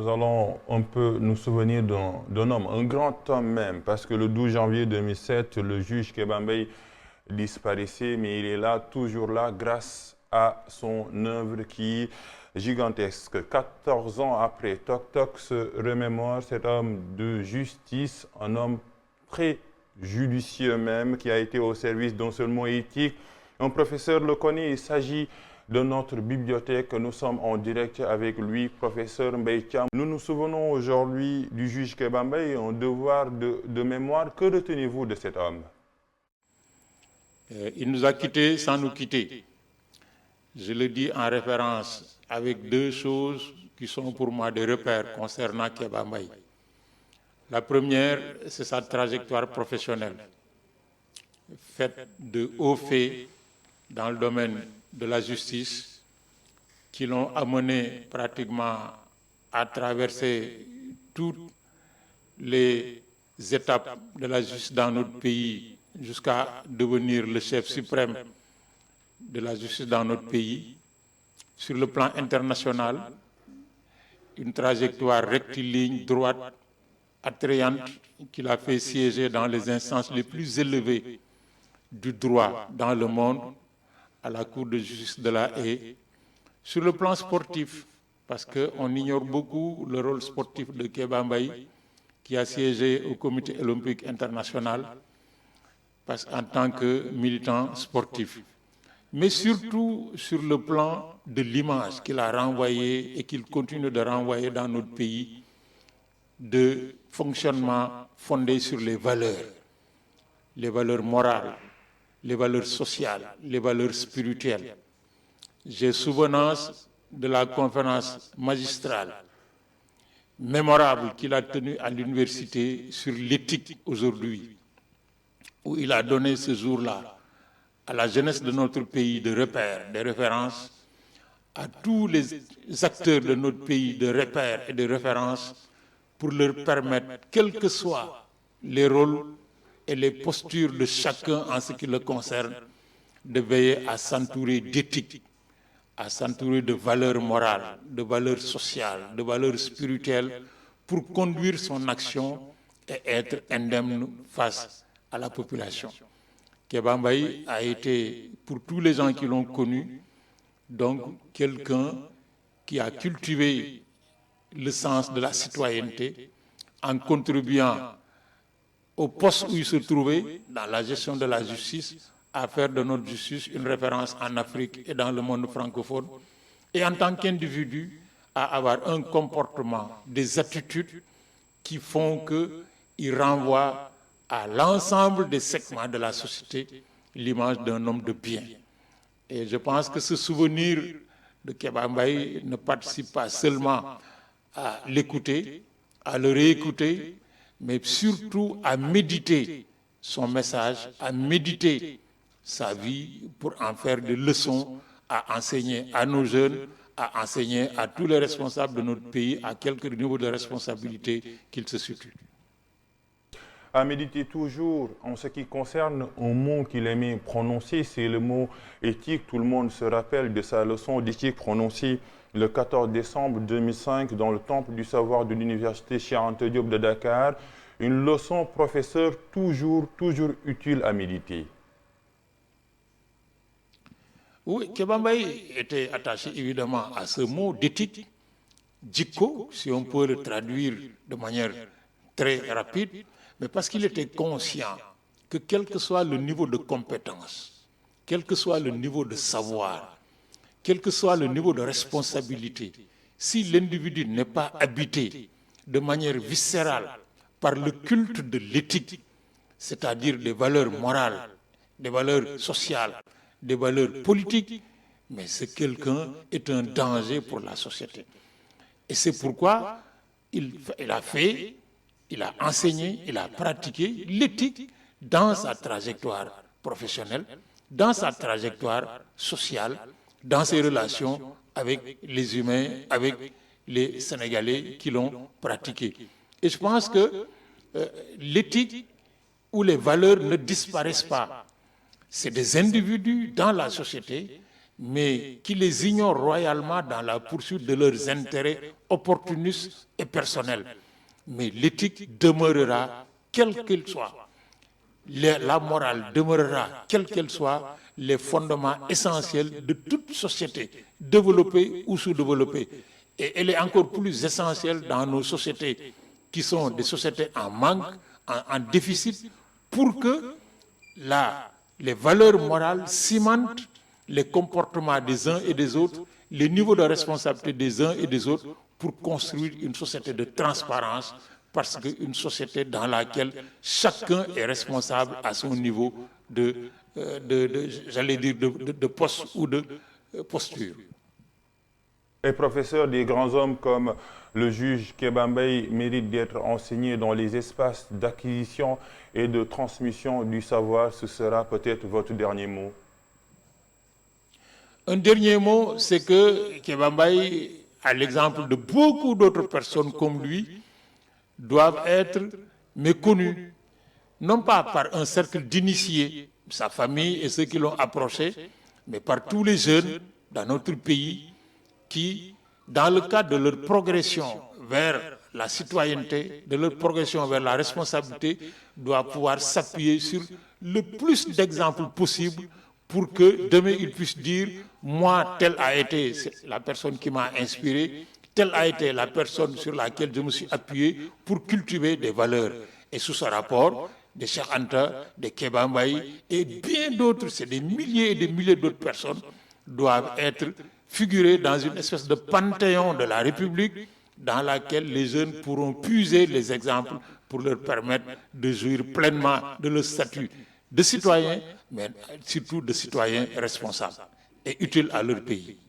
nous allons un peu nous souvenir d'un homme, un grand homme même, parce que le 12 janvier 2007, le juge Kéba Mbaye disparaissait, mais il est là, toujours là, grâce à son œuvre qui est gigantesque. 14 ans après, Tok Tok se remémore cet homme de justice, un homme très judicieux même, qui a été au service d'un seul mot éthique. Un professeur le connaît, il s'agit de notre bibliothèque. Nous sommes en direct avec lui, professeur Mbaye Thiam. Nous nous souvenons aujourd'hui du juge Kéba Mbaye, un devoir de mémoire. Que retenez-vous de cet homme? Il nous a quittés sans nous quitter. Je le dis en référence avec deux choses qui sont pour moi des repères concernant Kéba Mbaye. La première, c'est sa trajectoire professionnelle, faite de hauts faits dans le domaine de la justice, qui l'ont amené pratiquement à traverser toutes les étapes de la justice dans notre pays jusqu'à devenir le chef suprême de la justice dans notre pays. Sur le plan international, une trajectoire rectiligne, droite, attrayante, qui l'a fait siéger dans les instances les plus élevées du droit dans le monde, à la Cour de justice de la Haye. Sur le plan sportif, parce qu'on ignore beaucoup le rôle sportif de Kéba Mbaye, qui a siégé au Comité olympique international en tant que militant sportif. Mais surtout sur le plan de l'image qu'il a renvoyée et qu'il continue de renvoyer dans notre pays, de fonctionnement fondé sur les valeurs morales, les valeurs sociales, les valeurs spirituelles. J'ai souvenance de la conférence magistrale mémorable qu'il a tenue à l'université sur l'éthique aujourd'hui, où il a donné ce jour-là à la jeunesse de notre pays de repères, de références, à tous les acteurs de notre pays de repères et de références, pour leur permettre, quels que soient les rôles et les postures de chacun en ce qui le concerne, de veiller à s'entourer d'éthique, à s'entourer de valeurs morales, de valeurs sociales, de valeurs spirituelles, pour conduire son action et être indemne face à la population. Kéba Mbaye a été, pour tous les gens qui l'ont connu, donc quelqu'un qui a cultivé le sens de la citoyenneté en contribuant au poste où il se trouvait dans la gestion de la justice, à faire de notre justice une référence en Afrique et dans le monde francophone, et en tant qu'individu, à avoir un comportement, des attitudes qui font qu'il renvoie à l'ensemble des segments de la société l'image d'un homme de bien. Et je pense que ce souvenir de Kéba Mbaye ne participe pas seulement à l'écouter, à le réécouter, mais surtout à méditer son message, à méditer sa vie pour en faire des leçons à enseigner à nos jeunes, à enseigner à tous les responsables de notre pays, à quelque niveau de responsabilité qu'ils se situent. À méditer toujours en ce qui concerne un mot qu'il aimait prononcer, c'est le mot éthique. Tout le monde se rappelle de sa leçon d'éthique prononcée le 14 décembre 2005 dans le Temple du Savoir de l'Université Cheikh Anta Diop de Dakar. Une leçon, professeur, toujours utile à méditer. Oui, Kéba Mbaye était attaché évidemment à ce mot d'éthique, djiko, si on peut le traduire de manière très rapide, mais parce qu'il était conscient que quel que soit le niveau de compétence, quel que soit le niveau de savoir, quel que soit le niveau de responsabilité, si l'individu n'est pas habité de manière viscérale par le culte de l'éthique, c'est-à-dire des valeurs morales, des valeurs sociales, des valeurs politiques, mais ce quelqu'un est un danger pour la société. Et c'est pourquoi il a enseigné, il a pratiqué l'éthique dans sa trajectoire professionnelle, dans sa trajectoire sociale, dans ses relations avec les humains, avec les Sénégalais qui l'ont pratiqué. Et je pense que l'éthique ou les valeurs ne disparaissent pas. C'est des individus dans la société, mais qui les ignorent royalement dans la poursuite de leurs intérêts opportunistes et personnels. Mais l'éthique demeurera, quelle qu'elle soit. La morale demeurera, quelle qu'elle soit, les fondements essentiels de toute société, développée ou sous-développée. Et elle est encore plus essentielle dans nos sociétés, qui sont des sociétés en manque, en déficit, pour que les valeurs morales cimentent les comportements des uns et des autres, les niveaux de responsabilité des uns et des autres, pour construire une société de transparence, parce qu'une société dans laquelle chacun est responsable à son niveau j'allais dire, de poste ou de posture. Et professeur, des grands hommes comme le juge Kéba Mbaye méritent d'être enseignés dans les espaces d'acquisition et de transmission du savoir. Ce sera peut-être votre dernier mot. Un dernier mot, c'est que Kéba Mbaye, à l'exemple de beaucoup d'autres personnes comme lui, doivent être méconnus, non pas par un cercle d'initiés, sa famille et ceux qui l'ont approché, mais par tous les jeunes dans notre pays qui, dans le cadre de leur progression vers la citoyenneté, de leur progression vers la responsabilité, doivent pouvoir s'appuyer sur le plus d'exemples possible pour que demain ils puissent dire « moi, telle a été la personne qui m'a inspiré, telle a été la personne sur laquelle je me suis appuyé pour cultiver des valeurs ». Et sous ce rapport, des Cheikh Anta, des Kéba Mbaye et bien d'autres, c'est des milliers et des milliers d'autres personnes, doivent être figurées dans une espèce de panthéon de la République dans laquelle les jeunes pourront puiser les exemples pour leur permettre de jouir pleinement de leur statut de citoyens, mais surtout de citoyens responsables et utiles à leur pays.